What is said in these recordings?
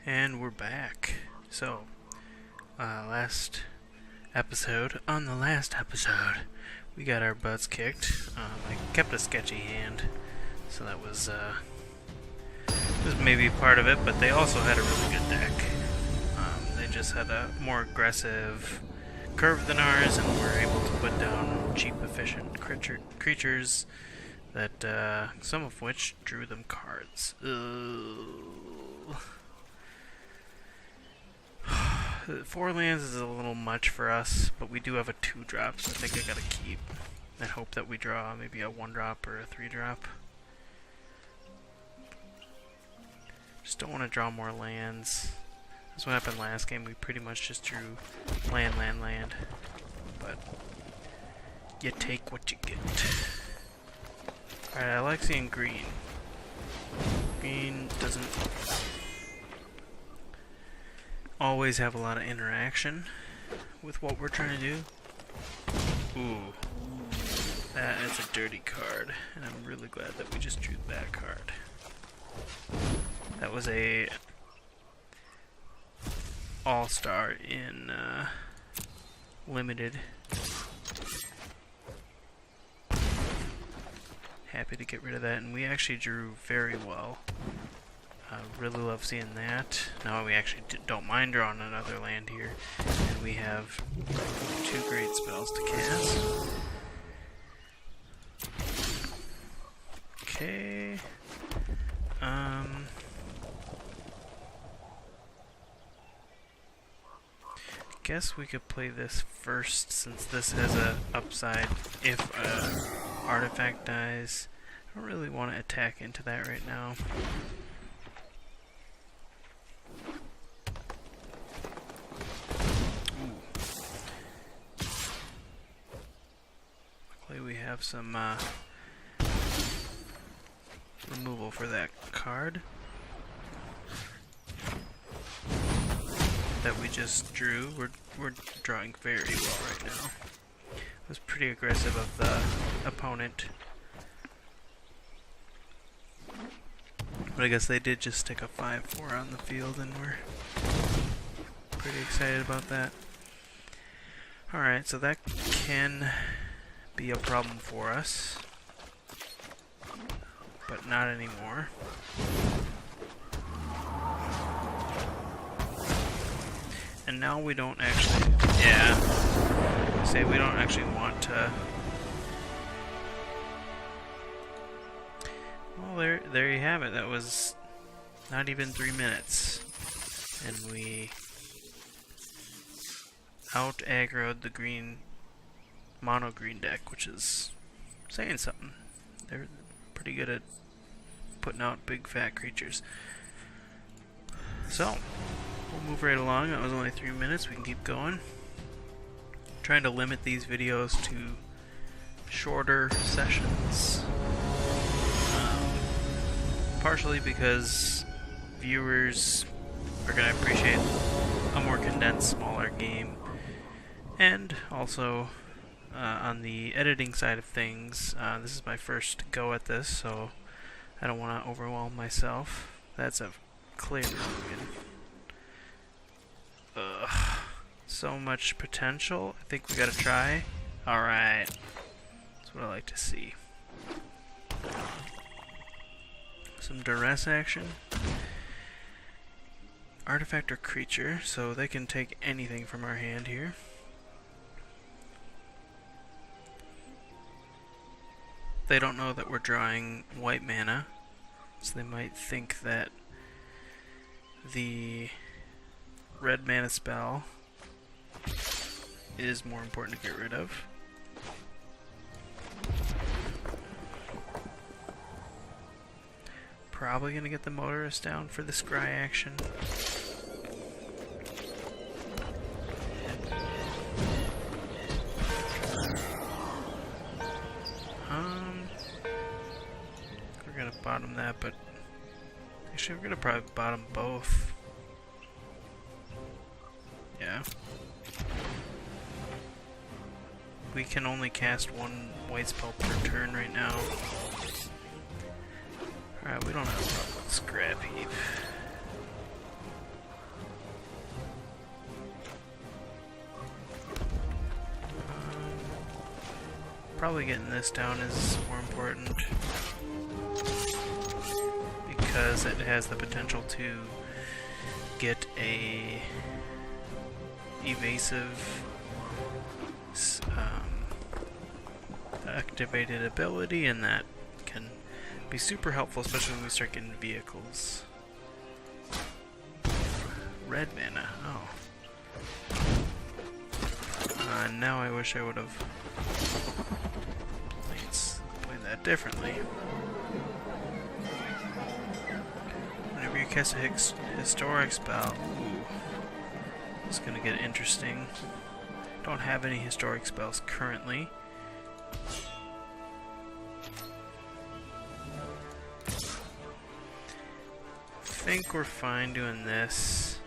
And we're back. So, on the last episode, we got our butts kicked. I kept a sketchy hand, so that was maybe part of it, but they also had a really good deck. They just had a more aggressive curve than ours, and were able to put down cheap, efficient creatures that, some of which drew them cards. Ugh. 4 lands is a little much for us, but we do have a 2-drop, so I think I gotta keep and hope that we draw maybe a 1-drop or a 3-drop. Just don't want to draw more lands. That's what happened last game. We pretty much just drew land. But you take what you get. Alright, I like seeing green. Green doesn't always have a lot of interaction with what we're trying to do. Ooh, that is a dirty card, and I'm really glad that we just drew that card. That was a all-star in limited. Happy to get rid of that, and we actually drew very well. Really love seeing that. Now we actually don't mind drawing another land here, and we have 2 great spells to cast. Okay. Guess we could play this first, since this has a upside if a artifact dies. I don't really want to attack into that right now. We have some removal for that card that we just drew. We're drawing very well right now. It was pretty aggressive of the opponent, but I guess they did just stick a 5/4 on the field, and we're pretty excited about that. Alright, so that can be a problem for us, but not anymore. And now we don't actually, we don't actually want to. Well, there you have it. That was not even 3 minutes, and we out-aggroed the green mono green deck, which is saying something. They're pretty good at putting out big fat creatures. So we'll move right along. That was only 3 minutes. We can keep going. Trying to limit these videos to shorter sessions, partially because viewers are going to appreciate a more condensed, smaller game, and also on the editing side of things, this is my first go at this, so I don't want to overwhelm myself. That's a clear mulligan. So much potential. I think we gotta try. Alright. That's what I like to see. Some duress action. Artifact or creature, so they can take anything from our hand here. They don't know that we're drawing white mana, so they might think that the red mana spell is more important to get rid of. Probably gonna get the motorist down for the scry action. We're gonna bottom that, but actually we're gonna probably bottom both. Yeah. We can only cast 1 white spell per turn right now. Alright, we don't have a problem with Scrap Heap. probably getting this down is more important because it has the potential to get a evasive activated ability, and that can be super helpful, especially when we start getting vehicles. Red mana, oh. Now I wish I would have played that differently. Whenever you cast a historic spell, ooh, it's gonna get interesting. Don't have any historic spells currently. I think we're fine doing this,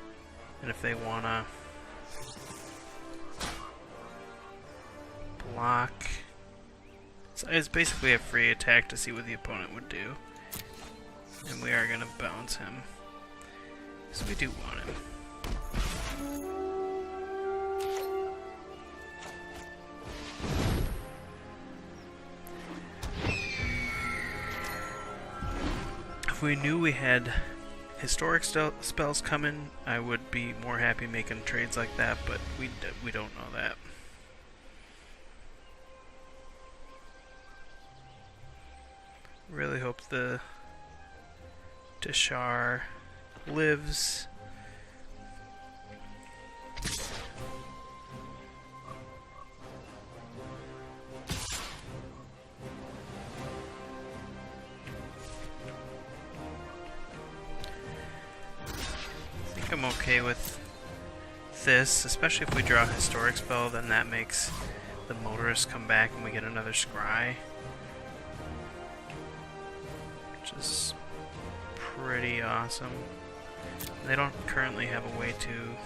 and if they wanna block, it's basically a free attack to see what the opponent would do, and we are gonna bounce him, so we do want him. If we knew we had historic spells coming, I would be more happy making trades like that, but we don't know that. Really hope the Teshar lives. I'm okay with this, especially if we draw a historic spell, then that makes the motorist come back and we get another scry, which is pretty awesome. They don't currently have a way to...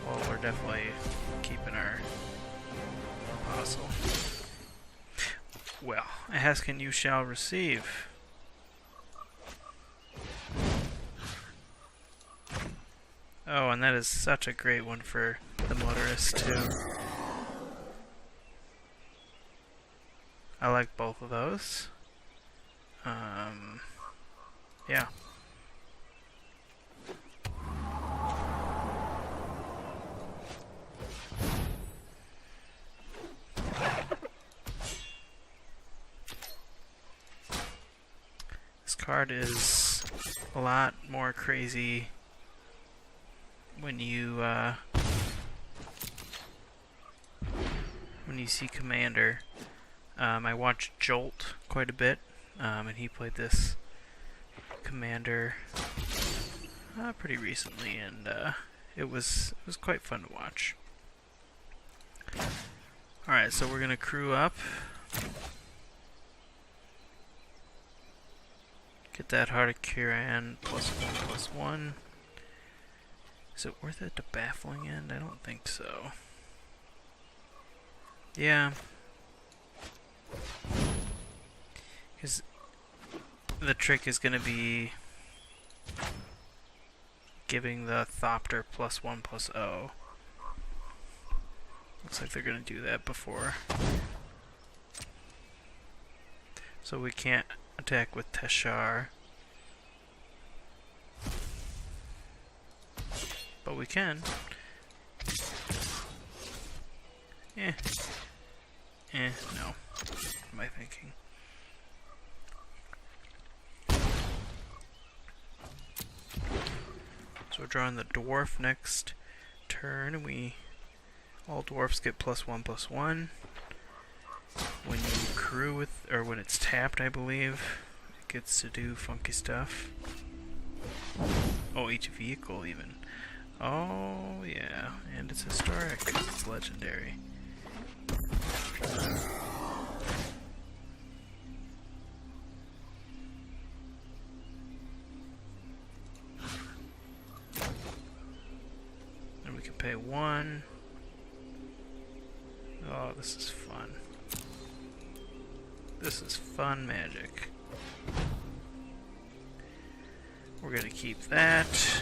Well, we're definitely keeping our apostle. Well, ask and you shall receive. Oh, and that is such a great one for the motorist, too. I like both of those. Yeah. This card is a lot more crazy when you see Commander. I watched Jolt quite a bit, and he played this Commander pretty recently, and it was quite fun to watch. All right, so we're gonna crew up, get that Heart of Kiran +1/+1. Is it worth it to Baffling End? I don't think so. Yeah. Because the trick is going to be giving the Thopter +1/+0. Looks like they're going to do that before. So we can't attack with Teshar. But we can. No. What am I thinking? So we're drawing the dwarf next turn, and all dwarfs get +1/+1. When you crew with, or when it's tapped, I believe, it gets to do funky stuff. Oh, each vehicle even. Oh, yeah, and it's historic, it's legendary. And we can pay 1. Oh, this is fun. This is fun magic. We're gonna keep that.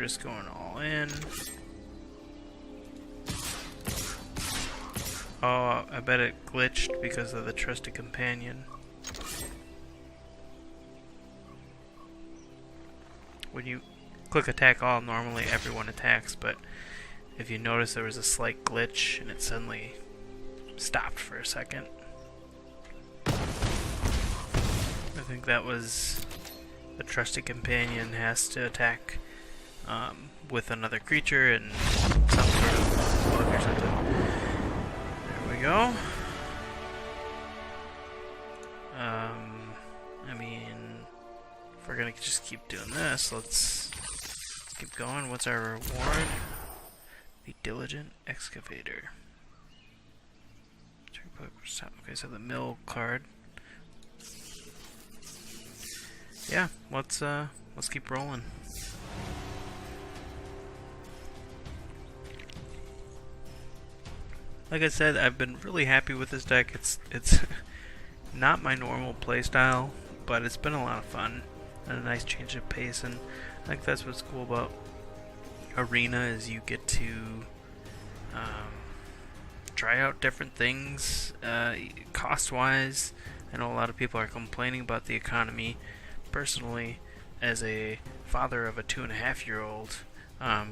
risk going all in. Oh, I bet it glitched because of the trusted companion. When you click attack all, normally everyone attacks, but if you notice there was a slight glitch and it suddenly stopped for a second. I think that was the trusted companion has to attack with another creature and some sort of bug or something. There we go. I mean, if we're gonna just keep doing this, let's keep going. What's our reward? The Diligent Excavator. Okay, so the mill card. Yeah, let's keep rolling. Like I said, I've been really happy with this deck. It's not my normal playstyle, but it's been a lot of fun and a nice change of pace, and I think that's what's cool about Arena is you get to try out different things cost-wise. I know a lot of people are complaining about the economy. Personally, as a father of a 2.5-year-old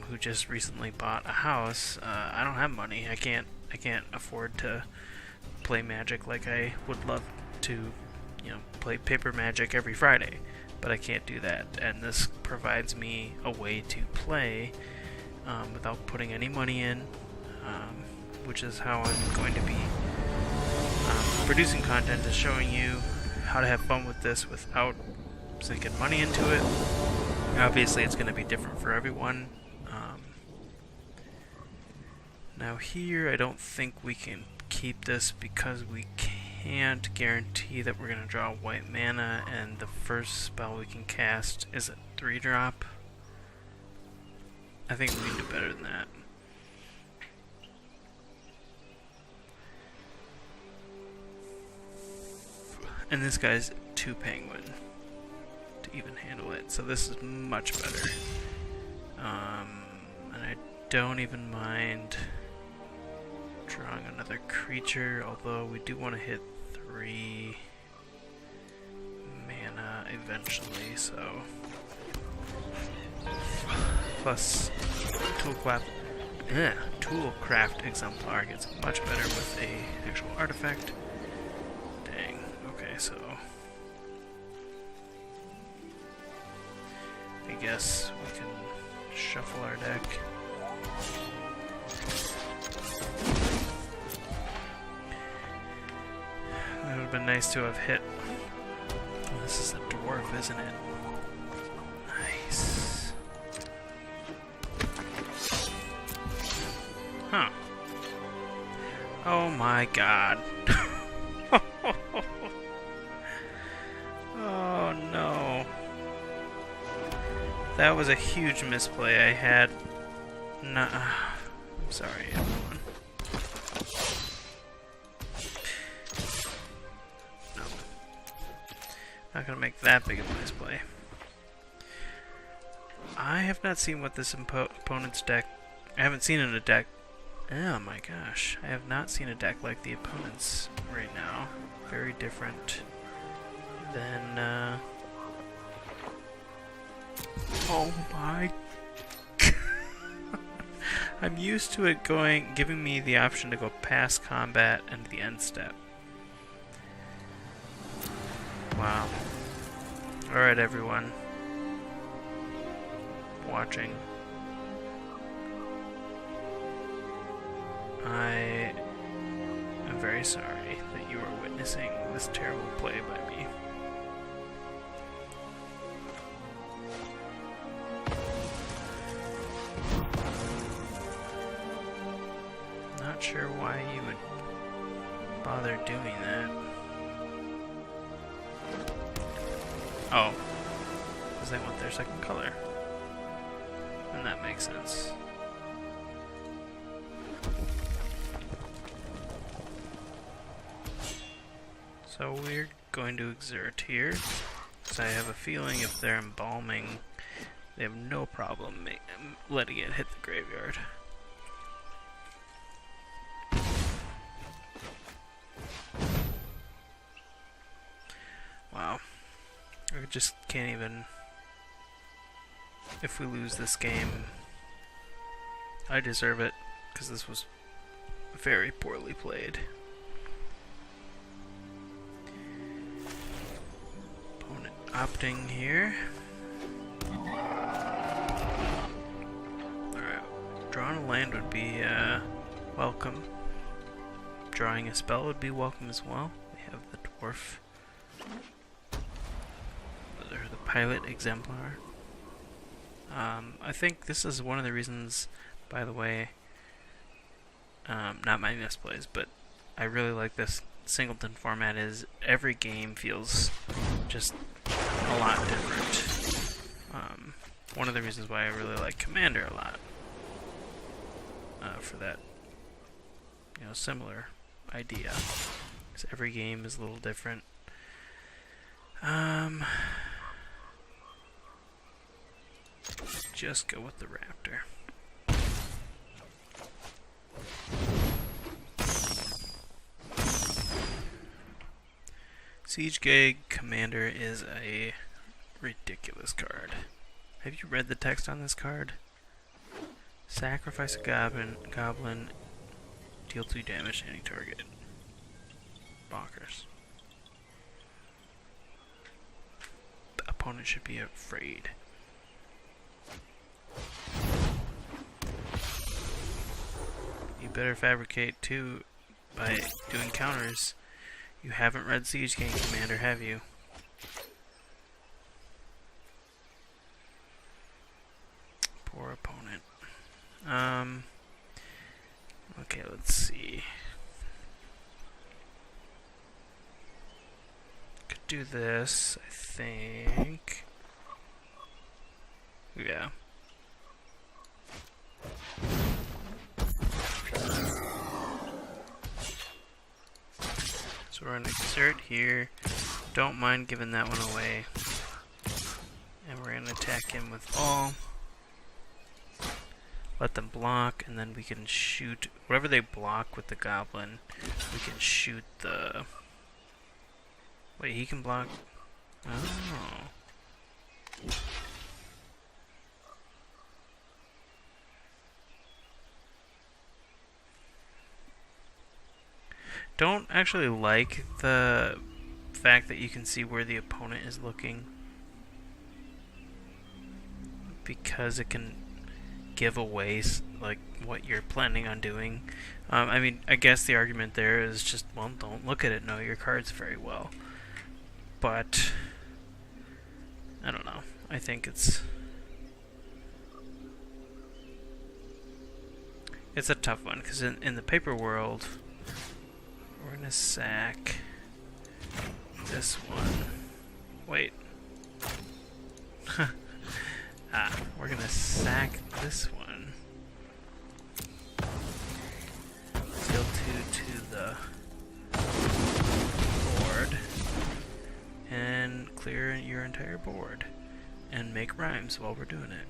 who just recently bought a house, I don't have money. I can't afford to play Magic like I would love to, play paper Magic every Friday, but I can't do that, and this provides me a way to play without putting any money in, which is how I'm going to be producing content, is showing you how to have fun with this without sinking money into it. Obviously it's going to be different for everyone. Now here I don't think we can keep this because we can't guarantee that we're going to draw white mana, and the first spell we can cast is a 3-drop. I think we can do better than that. And this guy's 2 penguin to even handle it, so this is much better. And I don't even mind drawing another creature, although we do want to hit 3 mana eventually, so plus Toolcraft Exemplar gets much better with a actual artifact. Dang. Okay, so I guess we can shuffle our deck. That would have been nice to have hit. Oh, this is a dwarf, isn't it? Nice. Huh. Oh my god. Oh no. That was a huge misplay. I had... I'm sorry, everyone. No. Not gonna make that big of a misplay. I have not seen what this opponent's deck... I haven't seen in a deck... Oh my gosh. I have not seen a deck like the opponent's right now. Very different than... Oh my... I'm used to it giving me the option to go past combat and the end step. Wow. Alright, everyone. Watching. I am very sorry that you are witnessing this terrible play by me. Not sure why you would bother doing that. Oh, because they want their second color. And that makes sense. So we're going to exert here, because I have a feeling if they're embalming They have no problem letting it hit the graveyard. Wow. I just can't even... If we lose this game, I deserve it, because this was very poorly played. Opponent opting here. Alright, drawing a land would be welcome. Drawing a spell would be welcome as well. We have the dwarf. Or the pilot exemplar. I think this is one of the reasons, by the way, not my misplays, but I really like this Singleton format, is every game feels just a lot different. One of the reasons why I really like Commander a lot, for that, similar idea, because every game is a little different. Just go with the Raptor. Siege Gag Commander is a ridiculous card. Have you read the text on this card? Sacrifice a goblin, deal 2 damage to any target. Bonkers. The opponent should be afraid. You better fabricate too by doing counters. You haven't read Siege Gang Commander, have you? Poor opponent. Okay, let's see. Could do this, I think. Yeah. So we're going to exert here. Don't mind giving that one away. And we're going to attack him with all. Let them block, and then we can shoot whatever they block with the goblin. We can shoot the... Wait, he can block... Oh. Don't actually like the fact that you can see where the opponent is looking, because it can give away like what you're planning on doing. I mean, I guess the argument there is just, well, don't look at it, know your cards very well. But I don't know. I think it's a tough one, because in the paper world, we're gonna sack this one. Wait. We're gonna sack this one. Deal 2 to the board. And clear your entire board. And make rhymes while we're doing it.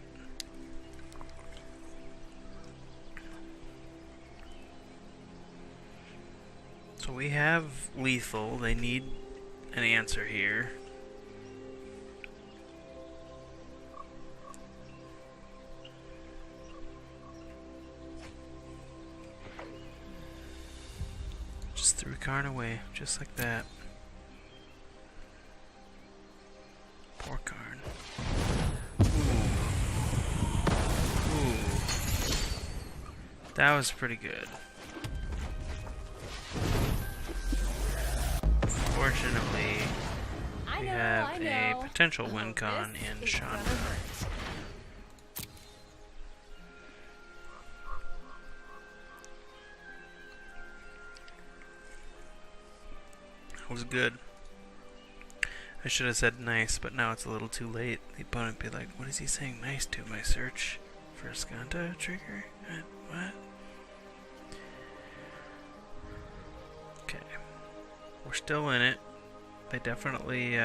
So we have lethal. They need an answer here. Just threw Karn away, just like that. Poor Karn. Ooh. That was pretty good. Fortunately, we have a potential win con in Chandra. That was good. I should have said nice, but now it's a little too late. The opponent would be like, what is he saying nice to? My search for a Skanta trigger? What? Okay. We're still in it. They definitely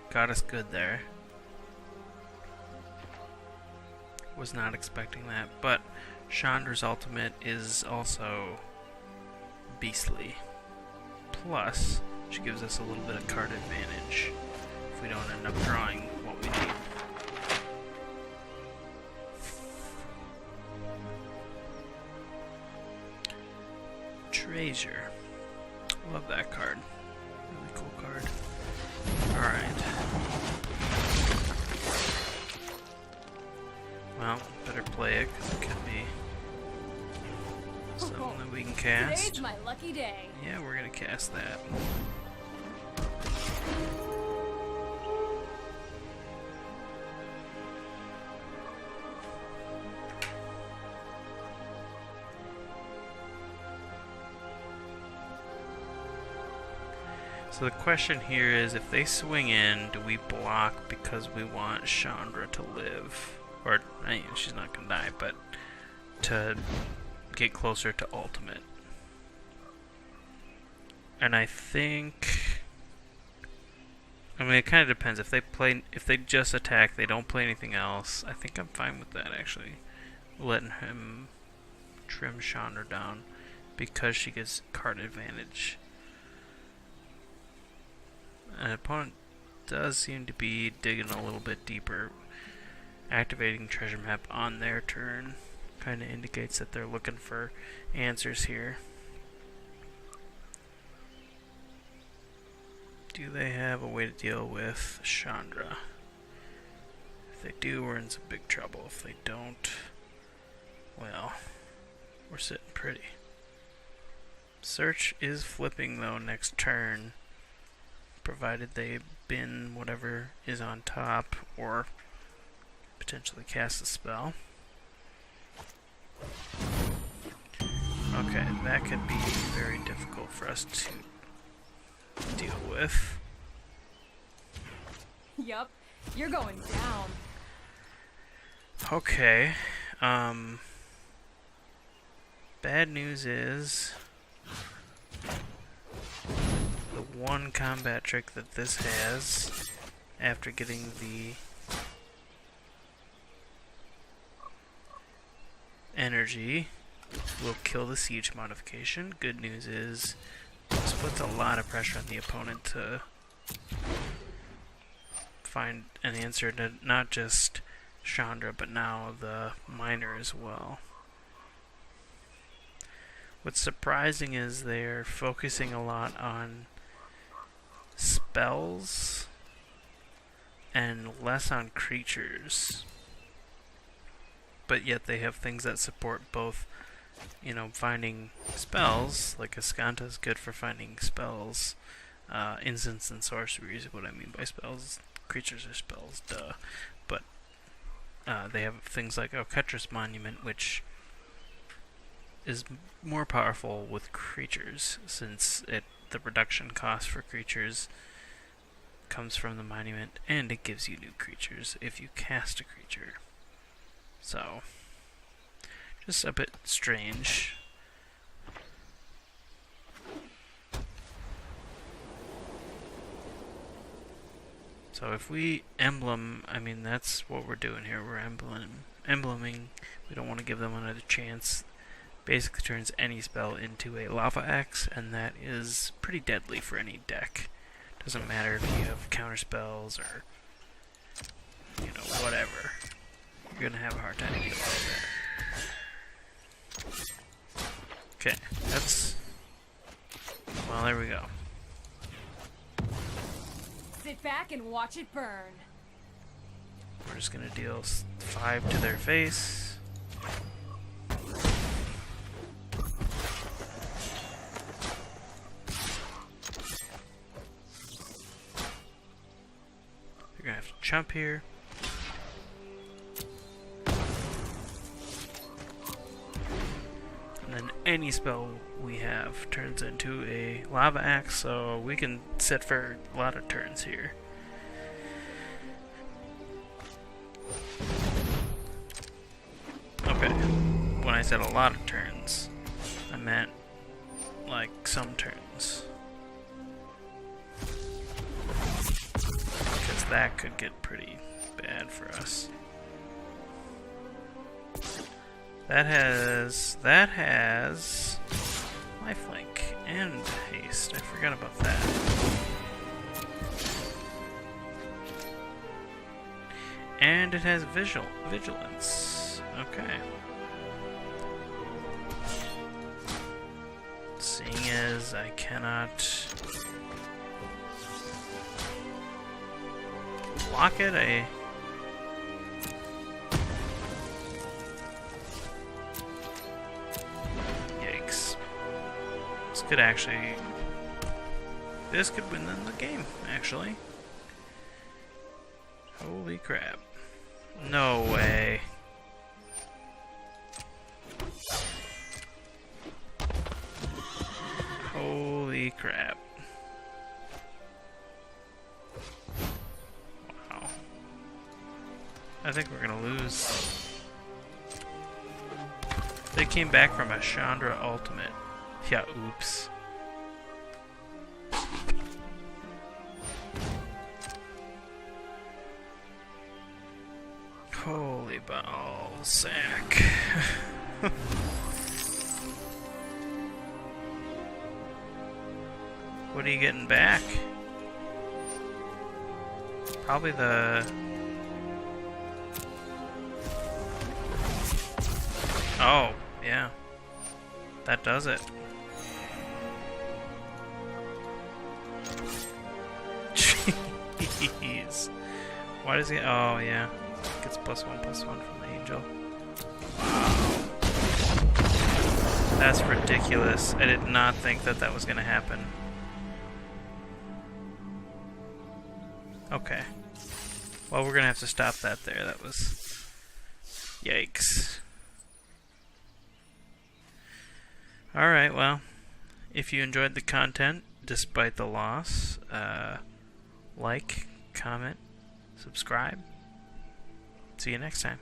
got us good there. Was not expecting that, but Chandra's ultimate is also beastly. Plus, she gives us a little bit of card advantage if we don't end up drawing what we need. Treasure. Love that card. Really cool card. Alright. Well, better play it because it could be something that we can cast. Today's my lucky day. Yeah, we're gonna cast that. So the question here is, if they swing in, do we block because we want Chandra to live? Or, I mean, she's not gonna die, but to get closer to ultimate. And I think, I mean, it kind of depends. If they just attack, they don't play anything else, I think I'm fine with that, actually. Letting him trim Chandra down because she gets card advantage. An opponent does seem to be digging a little bit deeper. Activating treasure map on their turn kind of indicates that they're looking for answers here. Do they have a way to deal with Chandra? If they do, we're in some big trouble. If they don't, well, we're sitting pretty. Search is flipping though next turn, provided they bin whatever is on top or potentially cast a spell. Okay, that could be very difficult for us to deal with. Yup, you're going down. Okay, bad news is the one combat trick that this has, after getting the energy, will kill the siege modification. Good news is this puts a lot of pressure on the opponent to find an answer to not just Chandra, but now the miner as well. What's surprising is they're focusing a lot on spells and less on creatures, but yet they have things that support both, you know, finding spells, like Ascanta is good for finding spells, instants and sorceries. What I mean by spells, creatures are spells, duh, but they have things like Oketra's Monument, which is more powerful with creatures, since the reduction cost for creatures comes from the monument, and it gives you new creatures if you cast a creature. So, just a bit strange. So if we emblem, I mean, that's what we're doing here. We're embleming. We don't want to give them another chance. Basically turns any spell into a lava axe, and that is pretty deadly for any deck. Doesn't matter if you have counter spells or, you know, whatever. You're gonna have a hard time dealing with that. Okay, that's, well, there we go. Sit back and watch it burn. We're just gonna deal 5 to their face. You're gonna have to jump here. And then any spell we have turns into a lava axe, so we can sit for a lot of turns here. Okay, when I said a lot of turns, I meant like some turns. Because that could get pretty bad for us. That has lifelink and haste. I forgot about that. And it has vigilance. Okay. Seeing as I cannot block it, yikes. This could win them the game, actually. Holy crap. No way. Holy crap. Wow. I think we're gonna lose. They came back from a Chandra ultimate. Yeah, oops. Holy ball sack. What are you getting back? Probably the... Oh, yeah. That does it. Jeez. Why does he... Oh, yeah. Gets +1/+1 from the angel. Wow. That's ridiculous. I did not think that that was going to happen. Okay. Well, we're going to have to stop that there. That was... Yikes. Alright, well, if you enjoyed the content, despite the loss, like, comment, subscribe. See you next time.